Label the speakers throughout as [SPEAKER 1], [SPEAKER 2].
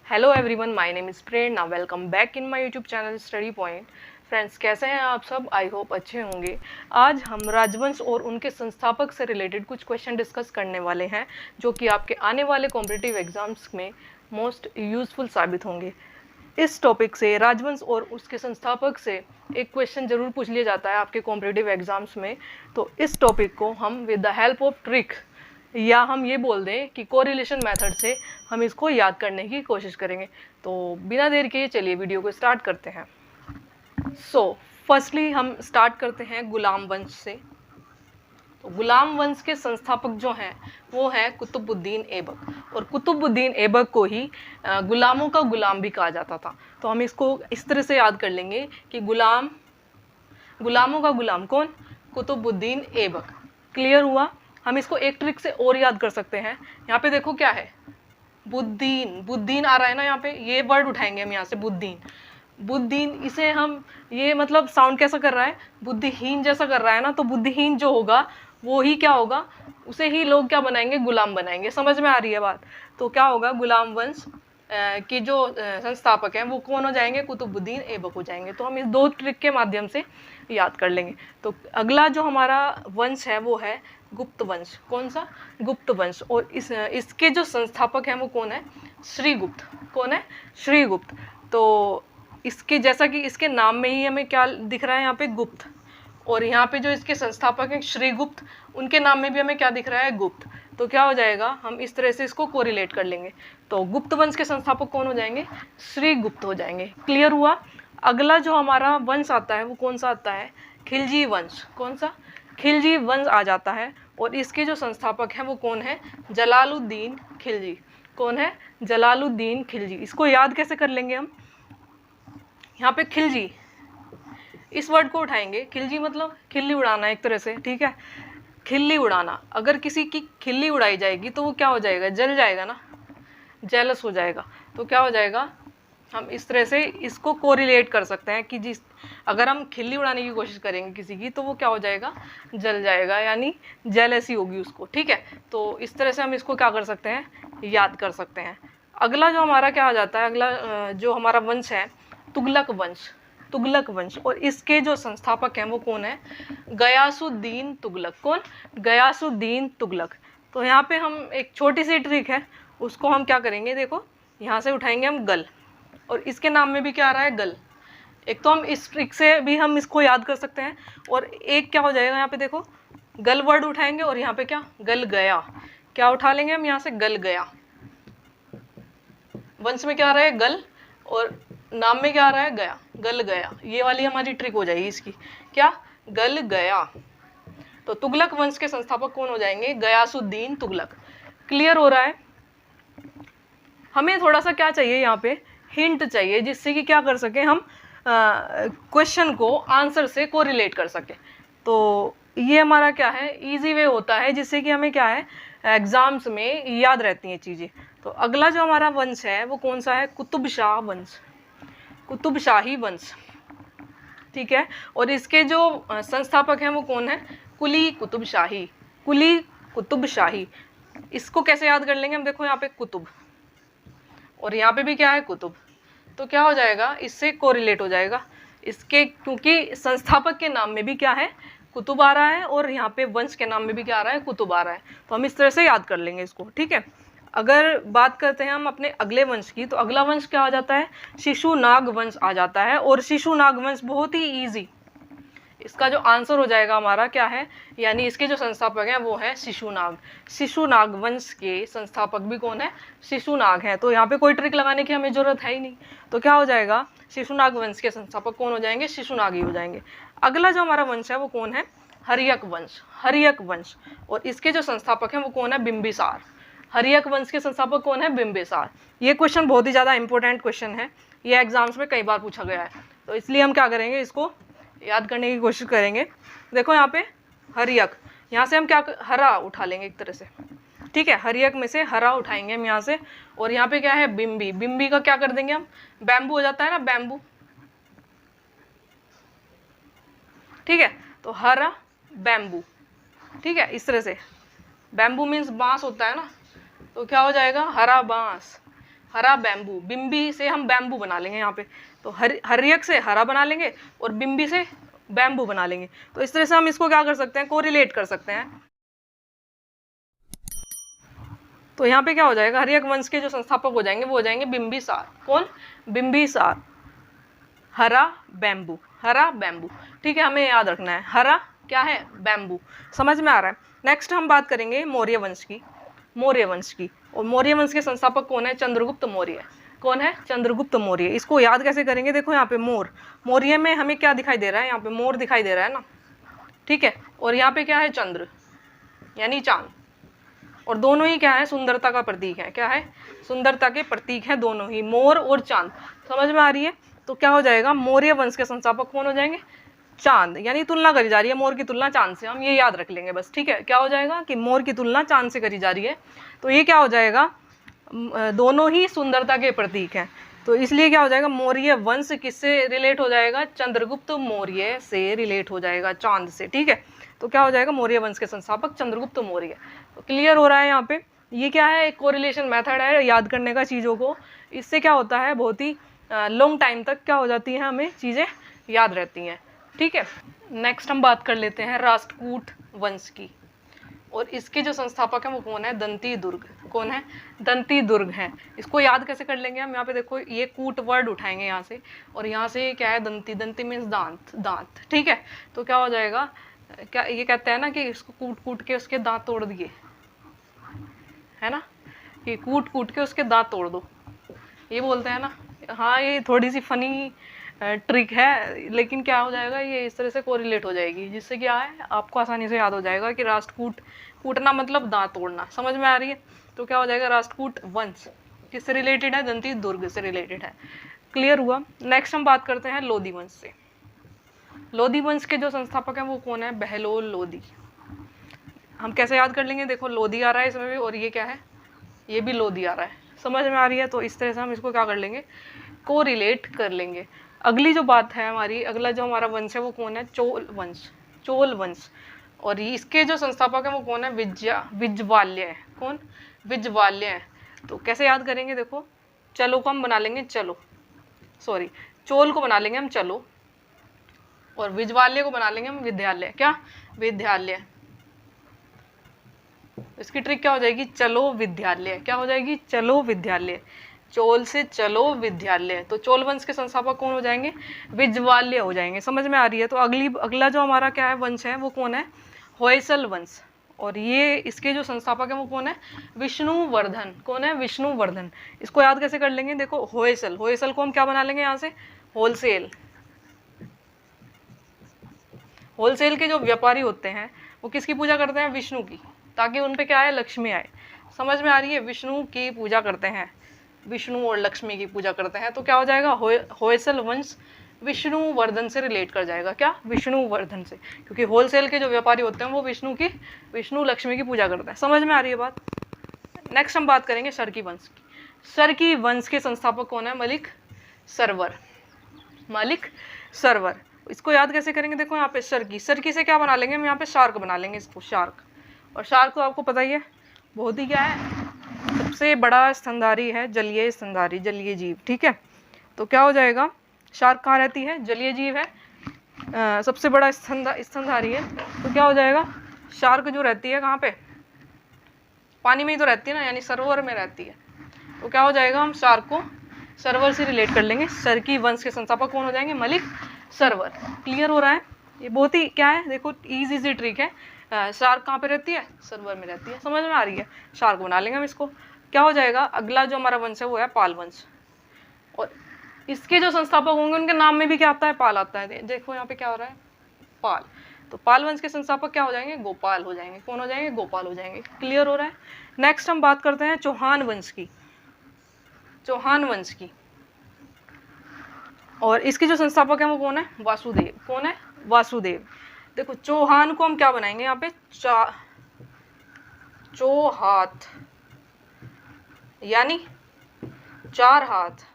[SPEAKER 1] Hello everyone, my name is Prerna. Welcome back in my YouTube channel study point. Friends, कैसे हैं आप सब? I hope अच्छे होंगे। आज हम राजवंश और उनके संस्थापक से रिलेटेड कुछ क्वेश्चन डिस्कस करने वाले हैं, जो कि आपके आने वाले कॉम्पिटिटिव एग्जाम्स में मोस्ट यूजफुल साबित होंगे। इस टॉपिक से, राजवंश और उसके संस्थापक से, एक क्वेश्चन जरूर पूछ लिया जाता है आपके कॉम्पिटिटिव एग्जाम्स में। तो इस टॉपिक को हम with the help of trick, या हम ये बोल दें कि कोरिलेशन मेथड से हम इसको याद करने की कोशिश करेंगे। तो बिना देर के चलिए वीडियो को स्टार्ट करते हैं। फर्स्टली हम स्टार्ट करते हैं गुलाम वंश से। तो गुलाम वंश के संस्थापक जो हैं वो है कुतुबुद्दीन ऐबक, और कुतुबुद्दीन ऐबक को ही गुलामों का गुलाम भी कहा जाता था। तो हम इसको इस तरह से याद कर लेंगे कि गुलामों का गुलाम कौन? कुतुबुद्दीन ऐबक। क्लियर हुआ? हम इसको एक ट्रिक से और याद कर सकते हैं। यहाँ पे देखो क्या है, बुद्दीन। बुद्दीन आ रहा है ना, यहाँ पे ये वर्ड उठाएंगे हम यहाँ से, बुद्दीन। बुद्दीन, इसे हम, ये मतलब साउंड कैसा कर रहा है? बुद्धिहीन जैसा कर रहा है ना। तो बुद्धिहीन जो होगा वो ही क्या होगा, उसे ही लोग क्या बनाएंगे? गुलाम बनाएंगे। समझ में आ रही है बात? तो क्या होगा, गुलाम वंश के जो संस्थापक हैं वो कौन हो जाएंगे? कुतुबुद्दीन ऐबक हो जाएंगे। तो हम इस दो ट्रिक के माध्यम से याद कर लेंगे। तो अगला जो हमारा वंश है वो है गुप्त वंश। कौन सा? गुप्त वंश। और इसके जो संस्थापक हैं वो कौन है? श्रीगुप्त। कौन है? श्रीगुप्त। तो इसके, जैसा कि इसके नाम में ही हमें क्या दिख रहा है यहाँ पे? गुप्त। और यहाँ पे जो इसके संस्थापक हैं श्रीगुप्त, उनके नाम में भी हमें क्या दिख रहा है? गुप्त। तो क्या हो जाएगा, हम इस तरह से इसको कोरिलेट कर लेंगे। तो गुप्त वंश के संस्थापक कौन हो जाएंगे? श्रीगुप्त हो जाएंगे। क्लियर हुआ? अगला जो हमारा वंश आता है वो कौन सा आता है? खिलजी वंश। कौन सा? खिलजी वंश आ जाता है। और इसके जो संस्थापक हैं वो कौन है? जलालुद्दीन खिलजी। कौन है? जलालुद्दीन खिलजी। इसको याद कैसे कर लेंगे हम? यहाँ पे खिलजी, इस वर्ड को उठाएंगे। खिलजी मतलब खिल्ली उड़ाना एक तरह से, ठीक है? खिल्ली उड़ाना। अगर किसी की खिल्ली उड़ाई जाएगी तो वो क्या हो जाएगा? जल जाएगा ना, जेलस हो जाएगा। तो क्या हो जाएगा, हम इस तरह से इसको कोरिलेट कर सकते हैं कि अगर हम खिल्ली उड़ाने की कोशिश करेंगे किसी की, तो वो क्या हो जाएगा? जल जाएगा, यानी जेलसी होगी उसको, ठीक है? तो इस तरह से हम इसको क्या कर सकते हैं? याद कर सकते हैं। अगला जो हमारा क्या आ जाता है, अगला जो हमारा वंश है, तुगलक वंश। तुगलक वंश। और इसके जो संस्थापक हैं वो कौन है? गयासुद्दीन तुगलक। कौन? गयासुद्दीन तुगलक। तो यहाँ पे हम एक छोटी सी ट्रिक है, उसको हम क्या करेंगे, देखो यहाँ से उठाएंगे हम गल, और इसके नाम में भी क्या आ रहा है? गल। एक तो हम इस ट्रिक से भी हम इसको याद कर सकते हैं, और एक क्या हो जाएगा, यहाँ पे देखो गल वर्ड उठाएंगे, और यहाँ पे क्या? गल गया। क्या उठा लेंगे हम यहाँ से? गल गया। वंश में क्या आ रहा है? गल, और नाम में क्या आ रहा है? गया। गल गया। ये वाली हमारी ट्रिक हो जाएगी इसकी। क्या? गल गया। तो तुगलक वंश के संस्थापक कौन हो जाएंगे? गयासुद्दीन तुगलक। क्लियर हो रहा है? हमें थोड़ा सा क्या चाहिए यहाँ पे? हिंट चाहिए, जिससे कि क्या कर सके हम क्वेश्चन को आंसर से कोरिलेट कर सके। तो ये हमारा क्या है? इजी वे होता है, जिससे कि हमें क्या है, एग्जाम्स में याद रहती हैं चीज़ें। तो अगला जो हमारा वंश है वो कौन सा है? कुतुब शाह वंश। कुतुब शाही वंश, ठीक है? और इसके जो संस्थापक हैं वो कौन है? कुली कुतुब शाही। कुली कुतुब शाही। इसको कैसे याद कर लेंगे हम? देखो यहाँ पे कुतुब, और यहाँ पे भी क्या है? कुतुब। तो क्या हो जाएगा, इससे कोरिलेट हो जाएगा इसके, क्योंकि संस्थापक के नाम में भी क्या है? कुतुब आ रहा है, और यहाँ पे वंश के नाम में भी क्या आ रहा है? कुतुब आ रहा है। तो हम इस तरह से याद कर लेंगे इसको, ठीक है? अगर बात करते हैं हम अपने अगले वंश की, तो अगला वंश क्या आ जाता है? शिशुनाग वंश आ जाता है। और शिशुनाग वंश बहुत ही ईजी, इसका जो आंसर हो जाएगा हमारा क्या है, यानी इसके जो संस्थापक हैं वो है शिशुनाग। शिशुनाग वंश के संस्थापक भी कौन है? शिशुनाग है। तो यहाँ पे कोई ट्रिक लगाने की हमें जरूरत है ही नहीं। तो क्या हो जाएगा, शिशुनाग वंश के संस्थापक कौन हो जाएंगे? शिशुनाग ही हो जाएंगे। अगला जो हमारा वंश है वो कौन है? हर्यक वंश। हर्यक वंश। और इसके जो संस्थापक हैं वो कौन है? बिंबिसार। हर्यक वंश के संस्थापक कौन है? बिंबिसार। ये क्वेश्चन बहुत ही ज़्यादा इंपॉर्टेंट क्वेश्चन है, ये एग्जाम्स में कई बार पूछा गया है। तो इसलिए हम क्या करेंगे, इसको याद करने की कोशिश करेंगे। देखो यहाँ पे हर्यक, यहाँ से हम क्या, हरा उठा लेंगे एक तरह से, ठीक है? हर्यक में से हरा उठाएंगे हम यहाँ से। और यहाँ पे क्या है? बिंबी। बिंबी का क्या कर देंगे हम? बैम्बू हो जाता है ना, बैम्बू, ठीक है? तो हरा बैम्बू, ठीक है? इस तरह से बैम्बू मीन्स बांस होता है ना, तो क्या हो जाएगा? हरा बांस। हरा बैम्बू, बिम्बी से हम बैम्बू बना लेंगे यहाँ पे, तो हर्यक से हरा बना लेंगे और बिम्बी से बैम्बू बना लेंगे। तो इस तरह से हम इसको क्या कर सकते हैं, कोरिलेट कर सकते हैं। तो यहाँ पे क्या हो जाएगा, हर्यक वंश के जो संस्थापक हो जाएंगे वो हो जाएंगे बिम्बिसार। कौन, बिम्बिसार। हरा बैम्बू, हरा बैम्बू, ठीक है, हमें याद रखना है, हरा क्या है, बैम्बू। समझ में आ रहा है। नेक्स्ट हम बात करेंगे मौर्य वंश की, मौर्य वंश की। और मौर्य वंश के संस्थापक कौन है, चंद्रगुप्त मौर्य। कौन है, चंद्रगुप्त मौर्य। इसको याद कैसे करेंगे, देखो यहाँ पे मोर, मौर्य में हमें क्या दिखाई दे रहा है, यहाँ पे मोर दिखाई दे रहा है ना, ठीक है, और यहाँ पे क्या है, चंद्र यानी चांद, और दोनों ही क्या है, सुंदरता का प्रतीक है। क्या है, सुंदरता के प्रतीक है दोनों ही, मोर और चांद। समझ में आ रही है। तो क्या हो जाएगा, मौर्य वंश के संस्थापक कौन हो जाएंगे, चांद, यानी तुलना करी जा रही है मोर की तुलना चांद से, हम ये याद रख लेंगे बस, ठीक है। क्या हो जाएगा कि मोर की तुलना चांद से करी जा रही है, तो ये क्या हो जाएगा, दोनों ही सुंदरता के प्रतीक हैं। तो इसलिए क्या हो जाएगा, मौर्य वंश किससे रिलेट हो जाएगा, चंद्रगुप्त मौर्य से रिलेट हो जाएगा, चांद से, ठीक है। तो क्या हो जाएगा, मौर्य वंश के संस्थापक चंद्रगुप्त मौर्य। तो क्लियर हो रहा है यहाँ पे। ये क्या है, एक कोरिलेशन मेथड है याद करने का चीज़ों को। इससे क्या होता है, बहुत ही लॉन्ग टाइम तक क्या हो जाती है, हमें चीज़ें याद रहती हैं, ठीक है। नेक्स्ट हम बात कर लेते हैं राष्ट्रकूट वंश की, और इसके जो संस्थापक हैं वो कौन है, दंती दुर्ग। कौन है, दंती दुर्ग हैं। इसको याद कैसे कर लेंगे हम, यहाँ पे देखो ये कूट वर्ड उठाएंगे यहाँ से, और यहाँ से क्या है, दंती, दंती मीन्स दांत, दांत, ठीक है। तो क्या हो जाएगा, क्या ये कहते हैं ना कि इसको कूट कूट के उसके दांत तोड़ दिए, है ना, कि कूट कूट के उसके दांत तोड़ दो, ये बोलते हैं ना। हाँ, ये थोड़ी सी फनी ट्रिक है, लेकिन क्या हो जाएगा, ये इस तरह से कोरिलेट हो जाएगी, जिससे क्या है, आपको आसानी से याद हो जाएगा कि राष्ट्रकूट, कूटना मतलब दांत तोड़ना। समझ में आ रही है। तो क्या हो जाएगा, राष्ट्रकूट वंश किससे रिलेटेड है, दंती दुर्ग से रिलेटेड है। क्लियर हुआ। नेक्स्ट हम बात करते हैं लोधी वंश से। लोधी वंश के जो संस्थापक हैं वो कौन है, बहलोल लोधी। हम कैसे याद कर लेंगे, देखो लोधी आ रहा है इसमें भी, और ये क्या है, ये भी लोधी आ रहा है। समझ में आ रही है। तो इस तरह से हम इसको क्या कर लेंगे, कोरिलेट कर लेंगे। अगली जो बात है हमारी, अगला जो हमारा वंश है वो कौन है, चोल वंश, चोल वंश। और इसके जो संस्थापक है वो कौन है, विज्वाल्य। कौन, विज्वाल्य। तो कैसे याद करेंगे, देखो चलो को हम बना लेंगे चलो, सॉरी चोल को बना लेंगे हम चलो, और विज्वाल्य को बना लेंगे हम विद्यालय। क्या, विद्यालय। इसकी ट्रिक क्या हो जाएगी, चलो विद्यालय। क्या हो जाएगी, चलो विद्यालय। चोल से चलो विद्यालय। तो चोल वंश के संस्थापक कौन हो जाएंगे, विज्वाल्य हो जाएंगे। समझ में आ रही है। तो अगला जो हमारा क्या है वंश है वो कौन है, होयसल वंश। और ये इसके जो संस्थापक है वो कौन है, विष्णुवर्धन। कौन है, विष्णुवर्धन। इसको याद कैसे कर लेंगे, देखो होयसल, होयसल को हम क्या बना लेंगे यहाँ से, होलसेल। होलसेल के जो व्यापारी होते हैं वो किसकी पूजा करते हैं, विष्णु की, ताकि उन पे क्या आए, लक्ष्मी आए। समझ में आ रही है। विष्णु की पूजा करते हैं, विष्णु और लक्ष्मी की पूजा करते हैं। तो क्या हो जाएगा, होयसल वंश विष्णुवर्धन से रिलेट कर जाएगा। क्या, विष्णुवर्धन से, क्योंकि होलसेल के जो व्यापारी होते हैं वो विष्णु लक्ष्मी की पूजा करते हैं। समझ में आ रही है बात। नेक्स्ट हम बात करेंगे सरकी वंश की। सरकी वंश के संस्थापक कौन है, मलिक सरवर। मलिक सरवर। इसको याद कैसे करेंगे, देखो यहाँ पे सरकी, सरकी से क्या बना लेंगे हम, यहाँ पे शार्क बना लेंगे इसको, शार्क। और शार्क तो आपको पता ही है, बहुत ही क्या है, सबसे बड़ा स्तनधारी है, जलीय स्तनधारी, जलीय जीव, ठीक है। तो क्या हो जाएगा, शार्क कहाँ रहती है, जलीय जीव है, सबसे बड़ा स्तनधारी है। तो क्या हो जाएगा, शार्क जो रहती है कहाँ पे, पानी में ही तो रहती है ना, यानी सरोवर में रहती है। तो क्या हो जाएगा, हम शार्क को सरवर से रिलेट कर लेंगे। सरकी वंश के संस्थापक कौन हो जाएंगे, मलिक सरवर। क्लियर हो रहा है। ये बहुत ही क्या है, देखो इजी सी ट्रिक है। शार्क कहाँ पे रहती है, सरवर में रहती है। समझ में आ रही है। शार्क बना लेंगे हम इसको। क्या हो जाएगा, अगला जो हमारा वंश है वो है पाल वंश। और इसके जो संस्थापक होंगे उनके नाम में भी क्या आता है, पाल आता है। देखो यहाँ पे क्या हो रहा है, पाल। तो पाल वंश के संस्थापक क्या हो जाएंगे, गोपाल हो जाएंगे। कौन हो जाएंगे, गोपाल हो जाएंगे। क्लियर हो रहा है। नेक्स्ट हम बात करते हैं चौहान वंश की, चौहान वंश की। और इसके जो संस्थापक हैं वो कौन है, वासुदेव। कौन है, वासुदेव। देखो चौहान को हम क्या बनाएंगे यहाँ पे, चौहात, यानी चार हाथ।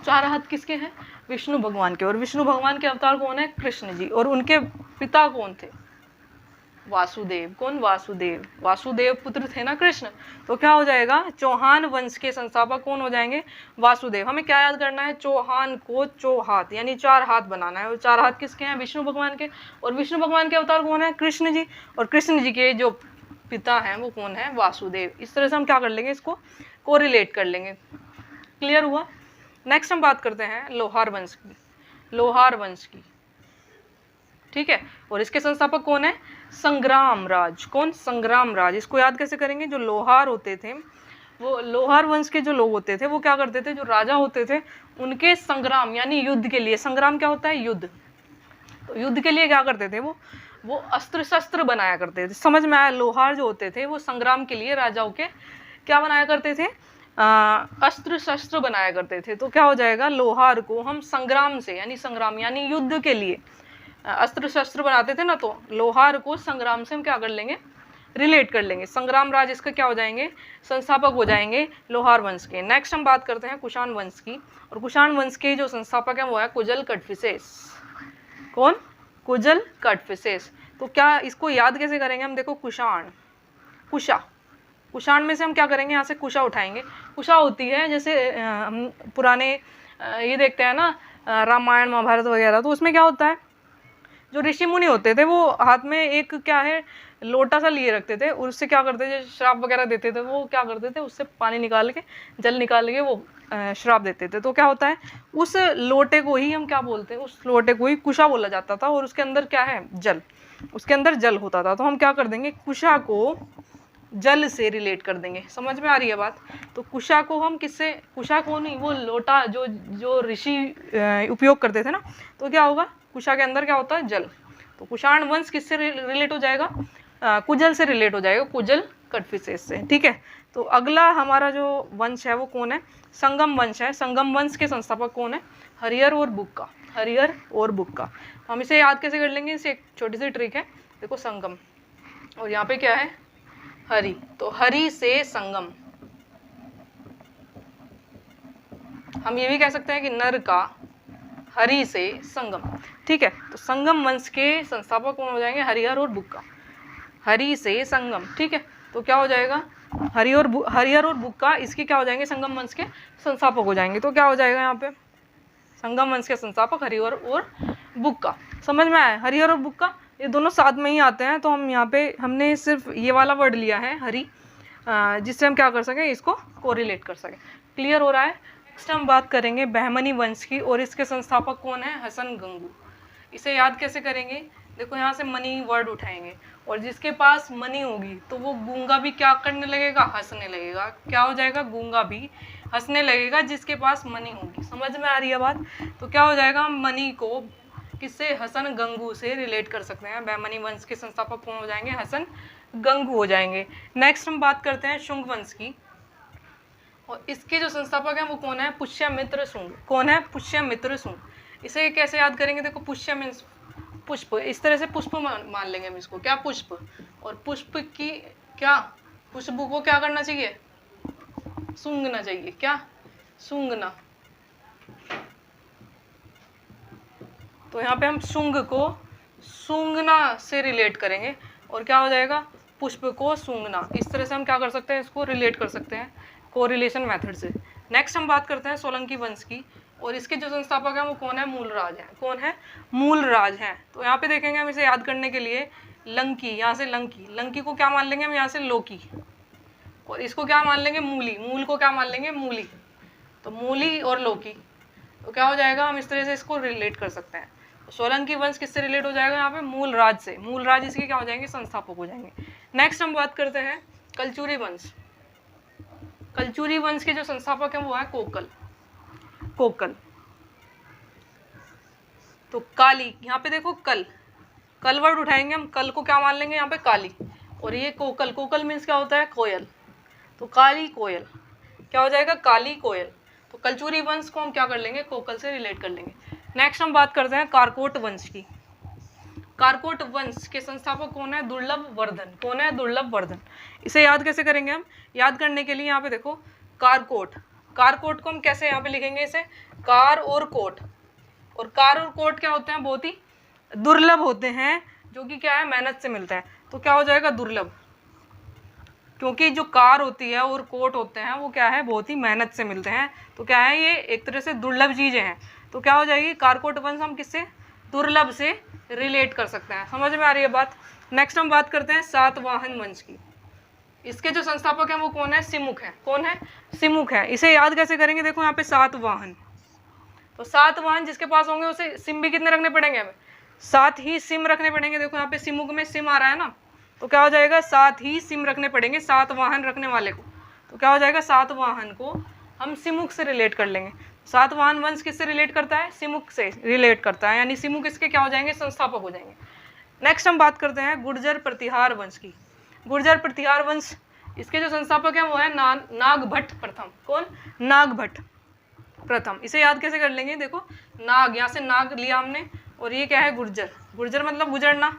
[SPEAKER 1] चार हाथ किसके हैं, विष्णु भगवान के। और विष्णु भगवान के अवतार कौन है, कृष्ण जी। और उनके पिता कौन थे, वासुदेव। कौन? वासुदेव। वासुदेव पुत्र थे ना कृष्ण, तो क्या हो जाएगा? चौहान वंश के संस्थापक कौन हो जाएंगे? वासुदेव। हमें क्या याद करना है? चौहान को चौहात यानी 4 हाथ बनाना है, और 4 हाथ किसके हैं? विष्णु भगवान के। और विष्णु भगवान के अवतार कौन है? कृष्ण जी। और कृष्ण जी के जो पिता हैं वो कौन है? वासुदेव। इस तरह से हम क्या कर लेंगे? इसको कोरिलेट कर लेंगे। क्लियर हुआ? नेक्स्ट हम बात करते हैं लोहार वंश की। लोहार वंश की, ठीक है। और इसके संस्थापक कौन है? संग्राम राज। कौन? संग्राम राज। इसको याद कैसे करेंगे? जो लोहार होते थे, वो लोहार वंश के जो लोग होते थे वो क्या करते थे? जो राजा होते थे उनके संग्राम यानी युद्ध के लिए, संग्राम क्या होता है? युद्ध। तो युद्ध के लिए क्या करते थे? वो अस्त्र शस्त्र बनाया करते थे। समझ में आया? लोहार जो होते थे वो संग्राम के लिए राजाओं के क्या बनाया करते थे? अस्त्र शस्त्र बनाया करते थे। तो क्या हो जाएगा? लोहार को हम संग्राम से यानी संग्राम यानी युद्ध के लिए अस्त्र शस्त्र बनाते थे ना, तो लोहार को संग्राम से हम क्या कर लेंगे? रिलेट कर लेंगे। संग्राम राज इसका क्या हो जाएंगे? संस्थापक हो जाएंगे लोहार वंश के। नेक्स्ट हम बात करते हैं कुषाण वंश की, और कुषाण वंश के जो संस्थापक हैं वो है कुजल कटफिसेस। कौन? कुजल कटफिसेस। तो क्या इसको याद कैसे करेंगे हम? देखो कुषाण, कुशा, कुषाण में से हम क्या करेंगे? यहाँ से कुशा उठाएंगे। कुशा होती है जैसे हम पुराने ये देखते हैं ना रामायण महाभारत वगैरह, तो उसमें क्या होता है? जो ऋषि मुनि होते थे वो हाथ में एक क्या है लोटा सा लिए रखते थे, और उससे क्या करते थे? श्राप वगैरह देते थे। वो क्या करते थे? उससे पानी निकाल के, जल निकाल के वो श्राप देते थे। तो क्या होता है? उस लोटे को ही हम क्या बोलते हैं? उस लोटे को ही कुशा बोला जाता था, और उसके अंदर क्या है? जल। उसके अंदर जल होता था। तो हम क्या कर देंगे? कुशा को जल से रिलेट कर देंगे। समझ में आ रही है बात? तो कुशा को हम किससे? कुशा को नहीं, वो लोटा जो जो ऋषि उपयोग करते थे ना, तो क्या होगा? कुशा के अंदर क्या होता है? जल। तो कुषाण वंश किससे रिलेट हो जाएगा? कुजल से रिलेट हो जाएगा, कुजल कटफिसेस से, ठीक है। तो अगला हमारा जो वंश है वो कौन है? संगम वंश है। संगम वंश के संस्थापक कौन है? हरिहर और बुक्का। हरिहर और बुक्का। हम इसे याद कैसे कर लेंगे? इसे एक छोटी सी ट्रिक है। देखो संगम, और यहाँ पे क्या है? हरि। तो हरि से संगम। हम ये भी कह सकते हैं कि नर का हरि से संगम, ठीक है। तो संगम वंश के संस्थापक कौन हो जाएंगे? हरिहर और बुक्का। हरि से संगम, ठीक है। तो क्या हो जाएगा? हरिहर और बुक्का इसके क्या हो जाएंगे? संगम वंश के संस्थापक हो जाएंगे। तो क्या हो जाएगा यहाँ पे? संगम वंश के संस्थापक हरिहर और बुक्का। समझ में आया? हरिहर और बुक्का ये दोनों साथ में ही आते हैं। तो हम यहाँ पे हमने सिर्फ ये वाला वर्ड लिया है हरि, जिससे हम क्या कर सकें? इसको कोरिलेट कर सकें। क्लियर हो रहा है? नेक्स्ट हम बात करेंगे बहमनी वंश की, और इसके संस्थापक कौन है? हसन गंगू। इसे याद कैसे करेंगे? देखो यहाँ से मनी वर्ड उठाएंगे, और जिसके पास मनी होगी तो वो गूंगा भी क्या करने लगेगा? हंसने लगेगा। क्या हो जाएगा? गूंगा भी हंसने लगेगा जिसके पास मनी होगी। समझ में आ रही है बात? तो क्या हो जाएगा? हम मनी को किससे? हसन गंगू से रिलेट कर सकते हैं। बहमनी वंश के संस्थापक कौन हो जाएंगे? हसन गंगू हो जाएंगे। नेक्स्ट हम बात करते हैं शुंग वंश की, और इसके जो संस्थापक हैं वो कौन है? पुष्यमित्र शुंग। कौन है? पुष्यमित्र शुंग। इसे कैसे याद करेंगे? देखो पुष्य मीन्स पुष्प, इस तरह से पुष्प मान लेंगे हम इसको। क्या? पुष्प। और पुष्प की क्या? पुष्प को क्या करना चाहिए? सूंघना चाहिए। क्या? सूंघना। तो यहाँ पे हम शुंग को सूंघना से रिलेट करेंगे, और क्या हो जाएगा? पुष्प को सूंघना। इस तरह से हम क्या कर सकते हैं? इसको रिलेट कर सकते हैं कोरिलेशन मेथड से। नेक्स्ट हम बात करते हैं सोलंकी वंश की, और इसके जो संस्थापक हैं वो कौन है? मूलराज हैं। कौन है? मूलराज हैं। तो यहाँ पे देखेंगे हम इसे याद करने के लिए लंकी, यहाँ से लंकी। लंकी को क्या मान लेंगे हम? यहाँ से लोकी। और इसको क्या मान लेंगे? मूली। मूल को क्या मान लेंगे? मूली। तो मूली और लोकी। तो क्या हो जाएगा? हम इस तरह से इसको रिलेट कर सकते हैं। तो सोलंकी वंश किससे रिलेट हो जाएगा? यहाँ पे मूलराज से। मूलराज इसके क्या हो जाएंगे? संस्थापक हो जाएंगे। नेक्स्ट हम बात करते हैं कलचुरी वंश। कलचुरी वंश के जो संस्थापक हैं वो है कोकल। कोकल। तो काली, यहाँ पे देखो कल, कल वर्ड उठाएंगे हम। कल को क्या मान लेंगे? यहाँ पे काली। और ये कोकल, कोकल मीन्स क्या होता है? कोयल। तो काली कोयल। क्या हो जाएगा? काली कोयल। तो कलचुरी वंश को हम क्या कर लेंगे? कोकल से रिलेट कर लेंगे। नेक्स्ट हम बात करते हैं कारकोट वंश की। कारकोट वंश के संस्थापक कौन है? दुर्लभ वर्धन। कौन है? दुर्लभ वर्धन। इसे याद कैसे करेंगे हम? याद करने के लिए यहाँ पे देखो कारकोट। कारकोट को हम कैसे यहाँ पे लिखेंगे? इसे कार और कोट। और कार और कोट क्या होते हैं? बहुत ही दुर्लभ होते हैं, जो कि क्या है? मेहनत से मिलता है। तो क्या हो जाएगा दुर्लभ, क्योंकि जो कार होती है और कोट होते हैं वो क्या है बहुत ही मेहनत से मिलते हैं, तो क्या है ये एक तरह से दुर्लभ चीजें हैं। तो क्या हो जाएगी कार कोट वंश हम किससे दुर्लभ से रिलेट कर सकते हैं। समझ में आ रही है बात। नेक्स्ट हम बात करते हैं सातवाहन वंश की। इसके जो संस्थापक हैं वो कौन है सिमुख है। कौन है सिमुख है। इसे याद कैसे करेंगे देखो यहाँ पे सातवाहन, तो सातवाहन जिसके पास होंगे उसे सिम भी कितने रखने पड़ेंगे हमें 7 ही सिम रखने पड़ेंगे। देखो यहाँ पे सिमुख में सिम आ रहा है ना, तो क्या हो जाएगा 7 ही सिम रखने पड़ेंगे सातवाहन रखने वाले को। तो क्या हो जाएगा सातवाहन को हम सिमुख से रिलेट कर लेंगे। सातवाहन वंश किससे रिलेट करता है सिमुख से रिलेट करता है, यानी सिमुख इसके क्या हो जाएंगे संस्थापक हो जाएंगे। नेक्स्ट हम बात करते हैं गुर्जर प्रतिहार वंश की। गुर्जर प्रतिहार वंश इसके जो संस्थापक हैं वो है नागभट्ट प्रथम। कौन नागभट्ट प्रथम। इसे याद कैसे कर लेंगे देखो नाग, यहाँ से नाग लिया हमने और ये क्या है गुर्जर। गुर्जर मतलब गुजरना,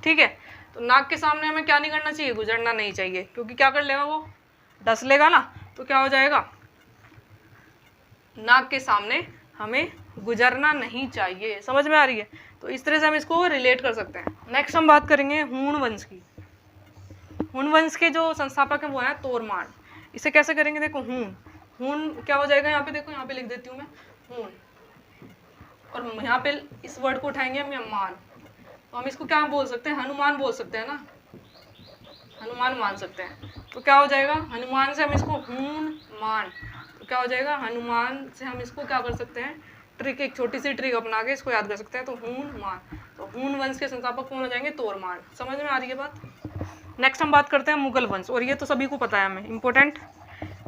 [SPEAKER 1] ठीक है। तो नाग के सामने हमें क्या नहीं करना चाहिए गुजरना नहीं चाहिए, क्योंकि क्या कर लेगा वो डस लेगा ना, तो क्या हो जाएगा नाग के सामने हमें गुजरना नहीं चाहिए। समझ में आ रही है। तो इस तरह से हम इसको रिलेट कर सकते हैं। नेक्स्ट हम बात करेंगे हूण वंश की। हूण वंश के जो संस्थापक हैं वो है तोरमान। इसे कैसे करेंगे देखो हूण, हूण क्या हो जाएगा यहाँ पे देखो यहाँ पे लिख देती हूँ मैं हूण, और यहाँ पे इस वर्ड को उठाएंगे हम मान, तो हम इसको क्या बोल सकते हैं हनुमान बोल सकते हैं ना, हनुमान मान सकते हैं। तो क्या हो जाएगा हनुमान से हम इसको हूण मान, तो क्या हो जाएगा हनुमान से हम इसको क्या कर सकते हैं ट्रिक, एक छोटी सी ट्रिक अपना के इसको याद कर सकते हैं। तो हूण मान, तो हूण वंश के संस्थापक कौन हो जाएंगे तोरमान। समझ में आ रही है बात। नेक्स्ट हम बात करते हैं मुगल वंश, और ये तो सभी को पता है हमें इंपॉर्टेंट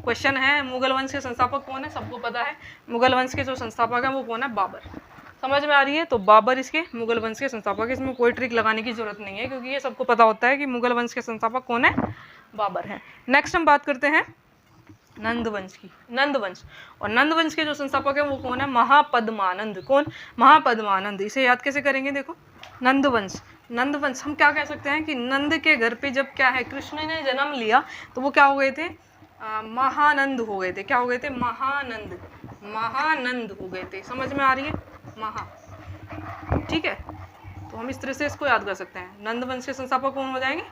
[SPEAKER 1] क्वेश्चन है। मुगल वंश के संस्थापक कौन है सबको पता है। मुगल वंश के जो संस्थापक है वो कौन है बाबर। समझ में आ रही है। तो बाबर इसके मुगल वंश के संस्थापक, इसमें कोई ट्रिक लगाने की जरूरत नहीं है क्योंकि ये सबको पता होता है कि मुगल वंश के संस्थापक कौन है बाबर है। नेक्स्ट हम बात करते हैं नंद वंश की। नंद वंश, और नंद वंश के जो संस्थापक है वो कौन है महापद्मानंद। कौन महापद्मानंद। इसे याद कैसे करेंगे देखो नंद वंश, नंद वंश हम क्या कह सकते हैं कि नंद के घर पे जब क्या है कृष्ण ने जन्म लिया तो वो क्या हो गए थे महानंद हो गए थे। क्या हो गए थे महानंद, महानंद हो गए थे। समझ में आ रही है महा, ठीक है। तो हम इस तरह से इसको याद कर सकते हैं। नंद वंश के संस्थापक कौन हो जाएंगे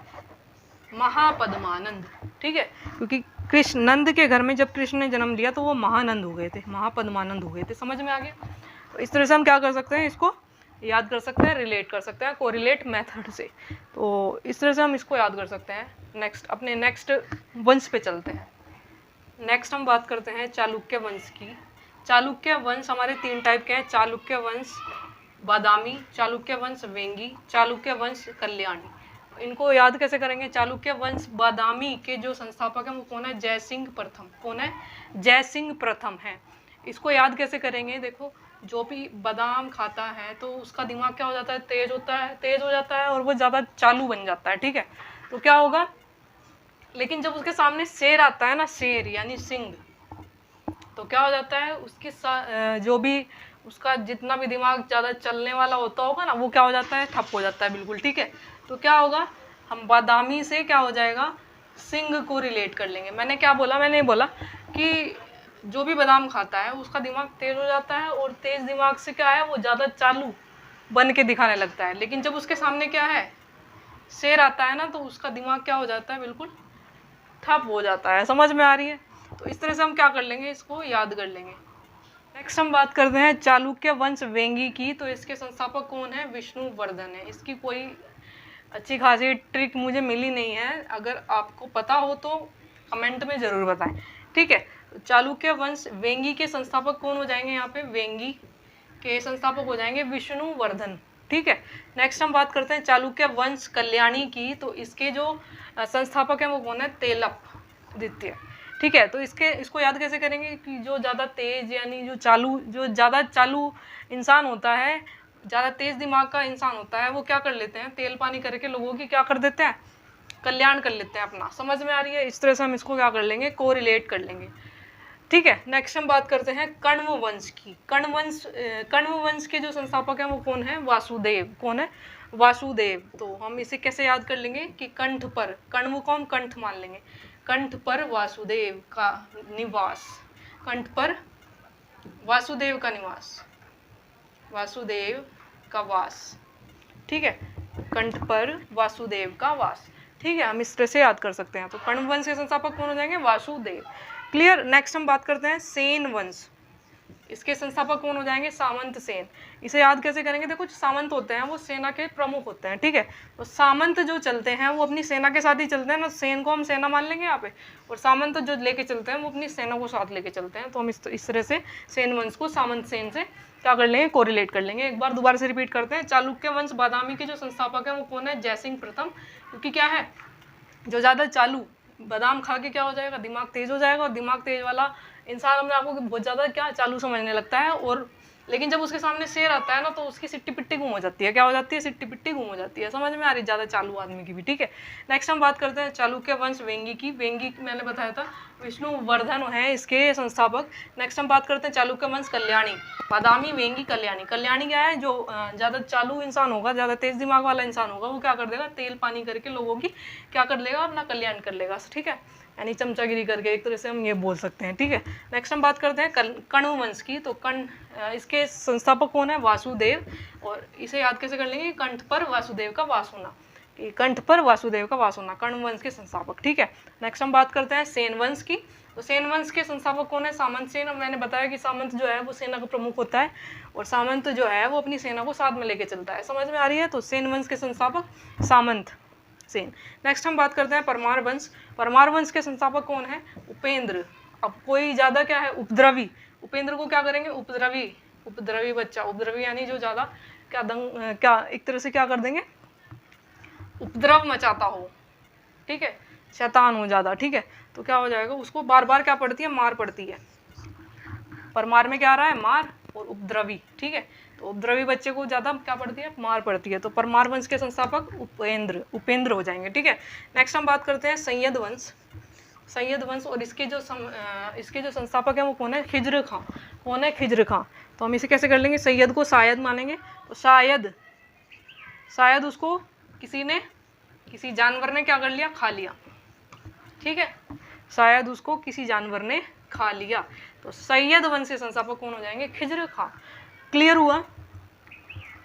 [SPEAKER 1] महापद्मानंद, ठीक है, क्योंकि कृष्ण नंद के घर में जब कृष्ण ने जन्म लिया तो वो महानंद हो गए थे, महापद्मानंद हो गए थे। समझ में आ गया। तो इस तरह से हम क्या कर सकते हैं इसको याद कर सकते हैं, रिलेट कर सकते हैं कोरिलेट मेथड से। तो इस तरह से हम इसको याद कर सकते हैं। नेक्स्ट अपने नेक्स्ट वंश पे चलते हैं। नेक्स्ट हम बात करते हैं चालुक्य वंश की। चालुक्य वंश हमारे 3 टाइप के हैं, चालुक्य वंश बादामी, चालुक्य वंश वेंगी, चालुक्य वंश कल्याणी। इनको याद कैसे करेंगे। चालुक्य वंश बादामी के जो संस्थापक हैं वो कौन है जयसिंह प्रथम। कौन है जयसिंह प्रथम है। इसको याद कैसे करेंगे देखो जो भी बादाम खाता है तो उसका दिमाग क्या हो जाता है तेज होता है, तेज हो जाता है और वो ज़्यादा चालू बन जाता है, ठीक है। तो क्या होगा लेकिन जब उसके सामने शेर आता है ना, शेर यानी सिंह, तो क्या हो जाता है उसके जो भी उसका जितना भी दिमाग ज़्यादा चलने वाला होता होगा ना वो क्या हो जाता है ठप हो जाता है बिल्कुल, ठीक है। तो क्या होगा हम बादामी से क्या हो जाएगा सिंह को रिलेट कर लेंगे। मैंने क्या बोला, मैंने बोला कि जो भी बादाम खाता है उसका दिमाग तेज हो जाता है और तेज दिमाग से क्या है वो ज़्यादा चालू बन के दिखाने लगता है। लेकिन जब उसके सामने क्या है शेर आता है ना तो उसका दिमाग क्या हो जाता है बिल्कुल ठप हो जाता है। समझ में आ रही है। तो इस तरह से हम क्या कर लेंगे इसको याद कर लेंगे। नेक्स्ट हम बात करते हैं चालुक्य वंश वेंगी की। तो इसके संस्थापक कौन है विष्णुवर्धन है। इसकी कोई अच्छी खासी ट्रिक मुझे मिली नहीं है, अगर आपको पता हो तो कमेंट में ज़रूर बताएं, ठीक है। तो चालुक्य वंश वेंगी के संस्थापक कौन हो जाएंगे यहाँ पे वेंगी के संस्थापक हो जाएंगे विष्णुवर्धन, ठीक है। नेक्स्ट हम बात करते हैं चालुक्य वंश कल्याणी की। तो इसके जो संस्थापक हैं वो कौन है तेलप द्वितीय, ठीक है। तो इसको याद कैसे करेंगे कि जो ज़्यादा तेज यानी जो ज़्यादा चालू इंसान होता है, ज़्यादा तेज दिमाग का इंसान होता है वो क्या कर लेते हैं तेल पानी करके लोगों की क्या कर देते हैं कल्याण कर लेते हैं अपना। समझ में आ रही है। इस तरह से हम इसको क्या कर लेंगे कोरिलेट कर लेंगे, ठीक है। नेक्स्ट हम बात करते हैं कण्व वंश की। कण्व वंश के जो संस्थापक हैं वो कौन है वासुदेव। कौन है वासुदेव। तो हम इसे कैसे याद कर लेंगे कि कंठ पर, कण्व को हम कंठ मान लेंगे, कंठ पर वासुदेव का निवास, कंठ पर वासुदेव का निवास, वासुदेव का वास, ठीक है। कंठ पर वासुदेव का वास। ठीक है, हम इस तरह से याद कर सकते हैं। तो कण्व वंश के संस्थापक कौन हो जाएंगे? वासुदेव। क्लियर। नेक्स्ट हम बात करते हैं सेन वंश। इसके संस्थापक कौन हो जाएंगे? सामंत सेन। इसे याद कैसे करेंगे? देखो, सामंत होते हैं वो सेना के प्रमुख होते हैं। ठीक है, तो सामंत जो चलते हैं वो अपनी सेना के साथ ही चलते हैं ना, सेन को हम सेना मान लेंगे यहाँ पे, और सामंत जो लेके चलते हैं वो अपनी सेना को साथ लेके चलते हैं। तो हम इस तरह से सेन वंश को सामंत सेन से क्या कर लेंगे? कोरिलेट कर लेंगे। एक बार दोबारा से रिपीट करते हैं। चालुक्य वंश बादामी के जो संस्थापक है वो कौन है? जयसिंह प्रथम। क्योंकि क्या है, जो ज़्यादा चालू बादाम खा के क्या हो जाएगा? दिमाग तेज हो जाएगा, और दिमाग तेज वाला इंसान अपने आपको बहुत ज़्यादा क्या चालू समझने लगता है। और लेकिन जब उसके सामने शेर आता है ना, तो उसकी सिट्टी पिट्टी गुम हो जाती है। क्या हो जाती है? सिट्टी पिट्टी गुम हो जाती है। समझ में आ रही ज़्यादा चालू आदमी की भी। ठीक है, नेक्स्ट हम बात करते हैं चालुक्य वंश वेंगी की। वेंगी मैंने बताया था विष्णुवर्धन है इसके संस्थापक। नेक्स्ट हम बात करते हैं चालुक्य वंश कल्याणी। बादामी, वेंगी, कल्याणी। कल्याणी क्या है? जो ज़्यादा चालू इंसान होगा, ज़्यादा तेज दिमाग वाला इंसान होगा, वो क्या कर देगा? तेल पानी करके लोगों की क्या कर लेगा? अपना कल्याण कर लेगा। ठीक है, यानी चमचागिरी करके एक तरह से हम ये बोल सकते हैं। ठीक है, नेक्स्ट हम बात करते हैं कण्व वंश की। तो इसके संस्थापक कौन है? वासुदेव। और इसे याद कैसे कर लेंगे? कंठ पर वासुदेव का वास होना, कि कंठ पर वासुदेव का वास होना, कण्व वंश के संस्थापक। ठीक है, नेक्स्ट हम बात करते हैं सेन वंश की। तो सेन वंश के संस्थापक कौन है? सामंत सेन। और मैंने बताया कि सामंत जो है वो सेना का प्रमुख होता है, और सामंत जो है वो अपनी सेना को साथ में लेके चलता है। समझ में आ रही है? तो सेन वंश के संस्थापक सामंत सेन। नेक्स्ट हम बात करते हैं परमार वंश। परमार वंश के संस्थापक कौन है? उपेंद्र। अब कोई ज़्यादा क्या है? उपद्रवी। उपेंद्र को क्या करेंगे? उपद्रवी। उपद्रवी बच्चा, उपद्रवी यानी जो ज़्यादा क्या एक तरह से क्या कर देंगे? उपद्रव मचाता हो। ठीक है, शैतान हो ज़्यादा। ठीक है, तो क्या हो जाएगा? उसको बार बार क्या पड़ती है? मार पड़ती है। परमार में क्या आ रहा है? मार और उपद्रवी। ठीक है, तो उपद्रवी बच्चे को ज़्यादा क्या पड़ती है? मार पड़ती है। तो परमार वंश के संस्थापक उपेंद्र हो जाएंगे। ठीक है, नेक्स्ट हम बात करते हैं सैयद वंश। सैयद वंश, और इसके जो संस्थापक हैं वो कौन है? खिज्र खां। कौन है? खिज्र खां। तो हम इसे कैसे कर लेंगे? सैयद को शायद मानेंगे, तो शायद उसको किसी जानवर ने क्या कर लिया? खा लिया। ठीक है, शायद उसको किसी जानवर ने खा लिया। तो सैयद वंश के संस्थापक कौन हो जाएंगे? खिज्र खां। क्लियर हुआ?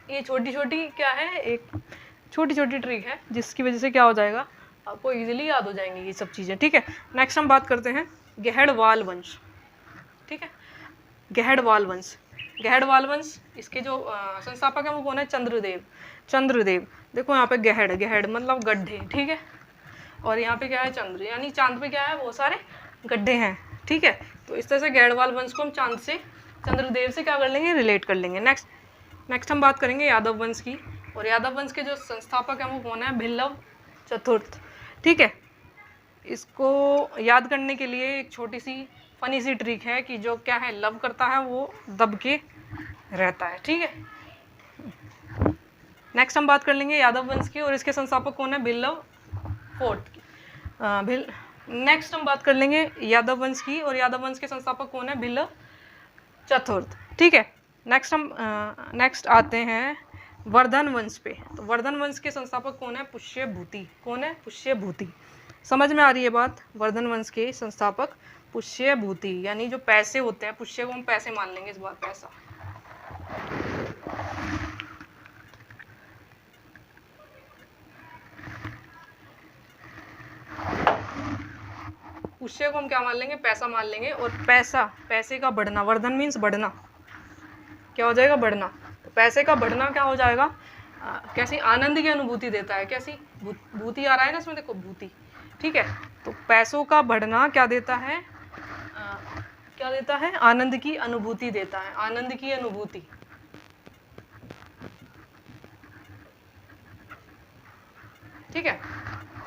[SPEAKER 1] ये छोटी छोटी क्या है? एक छोटी छोटी ट्रिक है जिसकी वजह से क्या हो जाएगा? आपको इजीली याद हो जाएंगी ये सब चीज़ें। ठीक है, नेक्स्ट हम बात करते हैं गहड़वाल वंश। ठीक है, गहड़वाल वंश। गहड़वाल वंश, इसके जो संस्थापक हैं वो कौन है? चंद्रदेव। चंद्रदेव। देखो यहाँ पे गहड़ मतलब गड्ढे। ठीक है, और यहाँ पे क्या है? चंद्र, यानी चांद पे क्या है? वो सारे गड्ढे हैं। ठीक है, तो इस तरह से गहड़वाल वंश को हम चांद से, चंद्रदेव से क्या कर लेंगे? रिलेट कर लेंगे। नेक्स्ट हम बात करेंगे यादव वंश की। और यादव वंश के जो संस्थापक हैं वो कौन है? भिल्लव चतुर्थ। ठीक है, इसको याद करने के लिए एक छोटी सी फनी सी ट्रिक है कि जो क्या है? लव करता है वो दब के रहता है। ठीक है, नेक्स्ट हम बात कर लेंगे यादव वंश की, और इसके संस्थापक कौन है? भिल्लव फोर्थ की। नेक्स्ट हम बात कर लेंगे यादव वंश की, और यादव वंश के संस्थापक कौन है? भिल्लव चतुर्थ। ठीक है, नेक्स्ट आते हैं वर्धन वंश पे। तो वर्धन वंश के संस्थापक कौन है? पुष्यभूति। कौन है? पुष्यभूति। समझ में आ रही है बात? वर्धन वंश के संस्थापक पुष्यभूति, यानी जो पैसे होते हैं, पुष्य को हम पैसे मान लेंगे इस बार, पैसा। पुष्य को हम क्या मान लेंगे? पैसा मान लेंगे। और पैसे का बढ़ना, वर्धन मीन्स बढ़ना, क्या हो जाएगा? बढ़ना। तो पैसे का बढ़ना क्या हो जाएगा? कैसी आनंद की अनुभूति देता है। कैसी भूति आ रहा है ना इसमें, देखो भूति। ठीक है, तो पैसों का बढ़ना क्या देता है? क्या देता है? आनंद की अनुभूति देता है। आनंद की अनुभूति। ठीक है,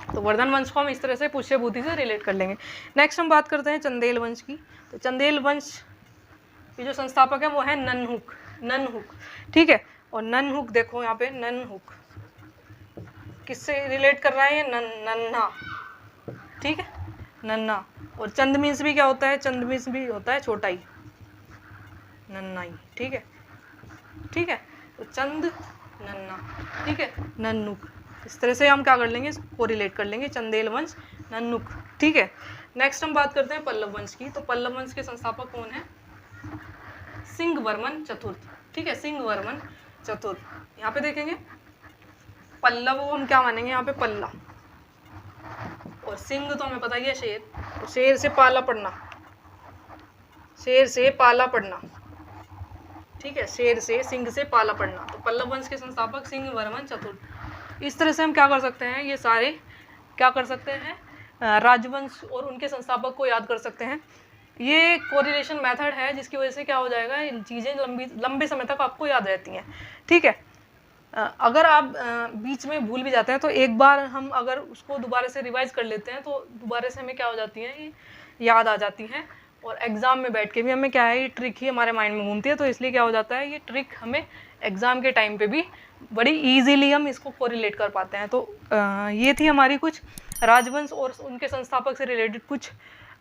[SPEAKER 1] तो वर्धन वंश को हम इस तरह से पुष्यभूति से रिलेट कर लेंगे। नेक्स्ट हम बात करते हैं चंदेल वंश की। तो चंदेल वंश के जो संस्थापक है वो है ननहुक। ठीक है, और ननहुक देखो यहाँ पे, ननहुक किससे रिलेट कर रहा है? ये नन्हा। ठीक है, नन्हा। और चंद मीन्स भी क्या होता है? चंद मीन्स भी होता है छोटा ही, नन्हा ही। ठीक है, तो चंद, नन्हा। ठीक है, नन्हुक। इस तरह से हम क्या कर लेंगे? इसको रिलेट कर लेंगे, चंदेल वंश, नन्हुक। ठीक है, नेक्स्ट हम बात करते हैं पल्लव वंश की। तो पल्लव वंश के संस्थापक कौन है? सिंहवर्मन चतुर्थ। ठीक है, सिंहवर्मन चतुर्थ। यहाँ पे देखेंगे पल्लव को हम क्या मानेंगे यहाँ पे, पल्ला। और सिंह तो हमें पता ही है शेर, तो शेर से पाला पड़ना, शेर से पाला पड़ना, ठीक है, शेर से सिंह से पाला पड़ना। तो पल्लव वंश के संस्थापक सिंह वर्मन चतुर्थ। इस तरह से हम क्या कर सकते हैं, ये सारे क्या कर सकते हैं, राजवंश और उनके संस्थापक को याद कर सकते हैं। ये कोरिलेशन मेथड है जिसकी वजह से क्या हो जाएगा, चीज़ें लंबे समय तक आपको याद रहती हैं, ठीक है। अगर आप बीच में भूल भी जाते हैं तो एक बार हम अगर उसको दोबारा से रिवाइज कर लेते हैं तो दोबारा से हमें क्या हो जाती है, याद आ जाती हैं। और एग्ज़ाम में बैठ के भी हमें क्या है, ये ट्रिक ही हमारे माइंड में घूमती है, तो इसलिए क्या हो जाता है, ये ट्रिक हमें एग्ज़ाम के टाइम पे भी बड़ी ईजीली हम इसको कोरिलेट कर पाते हैं। तो ये थी हमारी कुछ राजवंश और उनके संस्थापक से रिलेटेड कुछ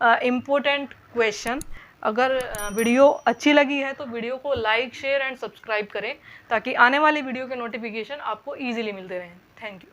[SPEAKER 1] इम्पोर्टेंट क्वेश्चन। अगर वीडियो अच्छी लगी है तो वीडियो को लाइक, शेयर एंड सब्सक्राइब करें ताकि आने वाली वीडियो के नोटिफिकेशन आपको ईजिली मिलते रहें। Thank you.